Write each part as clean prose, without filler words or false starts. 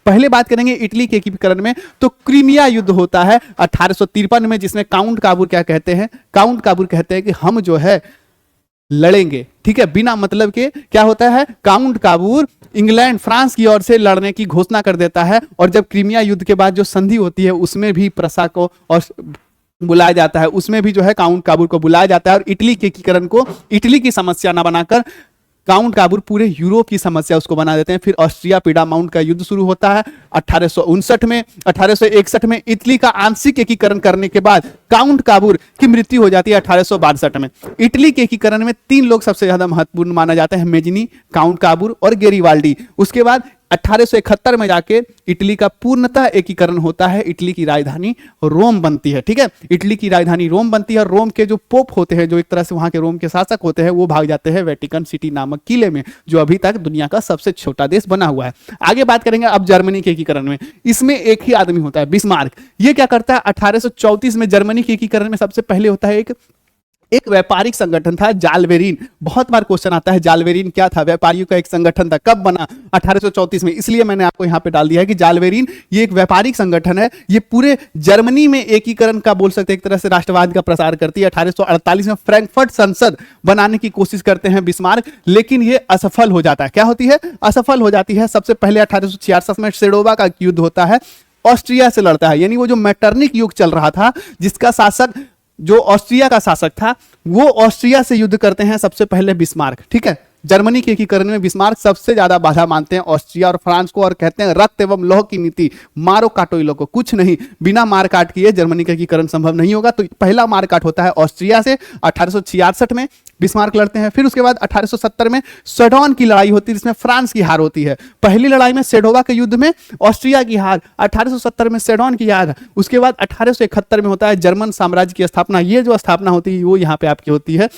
पहले बात करेंगे इटली के एकीकरण में, तो क्रीमिया युद्ध होता है 1853 में, जिसमें काउंट काबूर क्या कहते हैं, काउंट काबूर कहते हैं कि हम जो है लड़ेंगे, ठीक है, बिना मतलब के। क्या होता है, काउंट काबूर इंग्लैंड फ्रांस की ओर से लड़ने की घोषणा कर देता है, और जब क्रीमिया युद्ध के बाद जो संधि होती है उसमें भी प्रशा को और बुलाया जाता है, उसमें भी जो है काउंट काबूर को बुलाया जाता है, और इटली के एकीकरण को इटली की समस्या ना बनाकर काउंट काबूर पूरे यूरोप की समस्या उसको बना देते हैं। फिर ऑस्ट्रिया पीडामाउंट का युद्ध शुरू होता है 1859 में। 1861 में इटली का आंशिक एकीकरण करने के बाद काउंट काबूर की मृत्यु हो जाती है 1862 में। इटली के एकीकरण में 3 लोग सबसे ज्यादा महत्वपूर्ण माना जाता है, मेजिनी, काउंट काबूर और गेरिबाल्डी। उसके बाद 1871 में जाके इटली का पूर्णतः एकीकरण होता है, इटली की राजधानी रोम बनती है, ठीक है, इटली की राजधानी रोम बनती है, और रोम के जो पोप होते हैं, जो एक तरह से वहां के रोम के शासक होते हैं, वो भाग जाते हैं वेटिकन सिटी नामक किले में, जो अभी तक दुनिया का सबसे छोटा देश बना हुआ है। आगे बात करेंगे अब जर्मनी के एकीकरण में। इसमें एक ही आदमी होता है, बिस्मार्क। ये क्या करता है, 1834 में जर्मनी के एकीकरण में सबसे पहले होता है एक व्यापारिक संगठन था जालवेरिन। बहुत बार क्वेश्चन आता है जालवेरिन क्या था, व्यापारियों का एक संगठन था, कब बना, 1834 में, इसलिए मैंने आपको यहां पे डाल दिया है कि जालवेरिन ये एक व्यापारिक संगठन है, ये पूरे जर्मनी में एकीकरण का बोल सकते हैं एक तरह से राष्ट्रवाद का प्रसार करती है। 1848 में फ्रैंकफर्ट संसद बनाने की कोशिश करते हैं बिस्मार्क, लेकिन ये असफल हो जाता है। क्या होती है, असफल हो जाती है। सबसे पहले 1866 में सेडोवा का युद्ध होता है, ऑस्ट्रिया से लड़ता है, यानी वो जो मैटरनिक युग चल रहा था, जिसका शासक जो ऑस्ट्रिया का शासक था, वो ऑस्ट्रिया से युद्ध करते हैं सबसे पहले बिस्मार्क, ठीक है। जर्मनी के एकीकरण में बिस्मार्क सबसे ज्यादा बाधा मानते हैं ऑस्ट्रिया और फ्रांस को, और कहते हैं रक्त एवं लौह की नीति, मारो काटो इन लोगों को, कुछ नहीं, बिना मार काट किए जर्मनी का एकीकरण संभव नहीं होगा। तो पहला मार काट होता है ऑस्ट्रिया से, 1866 में बिस्मार्क लड़ते हैं। फिर उसके बाद 1870 में सेडोन की लड़ाई होती है, जिसमें फ्रांस की हार होती है। पहली लड़ाई में सेडोवा के युद्ध में ऑस्ट्रिया की हार, 1870 में सेडोन की हार। उसके बाद 1871 में होता है जर्मन साम्राज्य की स्थापना। ये जो स्थापना होती है वो यहाँ पे आपकी होती है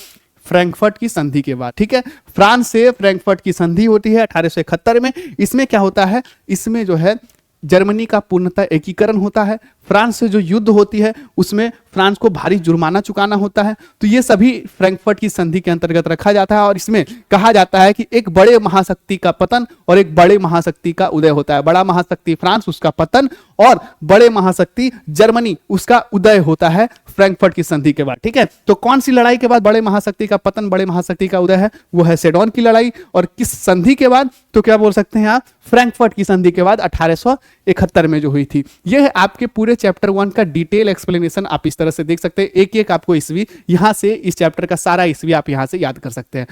फ्रैंकफर्ट की संधि के बाद, ठीक है। फ्रांस से फ्रैंकफर्ट की संधि होती है 1871 में। इसमें क्या होता है, इसमें जो है जर्मनी का पूर्णतः एकीकरण होता है। फ्रांस से जो युद्ध होती है उसमें फ्रांस को भारी जुर्माना चुकाना होता है। तो ये सभी फ्रैंकफर्ट की संधि के अंतर्गत रखा जाता है, और इसमें कहा जाता है कि एक बड़े महाशक्ति का पतन और एक बड़े महाशक्ति का उदय होता है। बड़ा महाशक्ति फ्रांस, उसका पतन, और बड़े महाशक्ति जर्मनी, उसका उदय होता है फ्रैंकफर्ट की संधि के बाद, ठीक है। तो कौन सी लड़ाई के बाद बड़े महाशक्ति का पतन, बड़े महाशक्ति का उदय है, वो है सेडोन की लड़ाई। और किस संधि के बाद, तो क्या बोल सकते हैं आप, फ्रैंकफर्ट की संधि के बाद 1871 में जो हुई थी। यह है आपके पूरे चैप्टर 1 का डिटेल एक्सप्लेनेशन, आप इस तरह से देख सकते हैं। एक एक आपको ईस्वी, यहां से इस चैप्टर का सारा ईस्वी आप यहां से याद कर सकते हैं।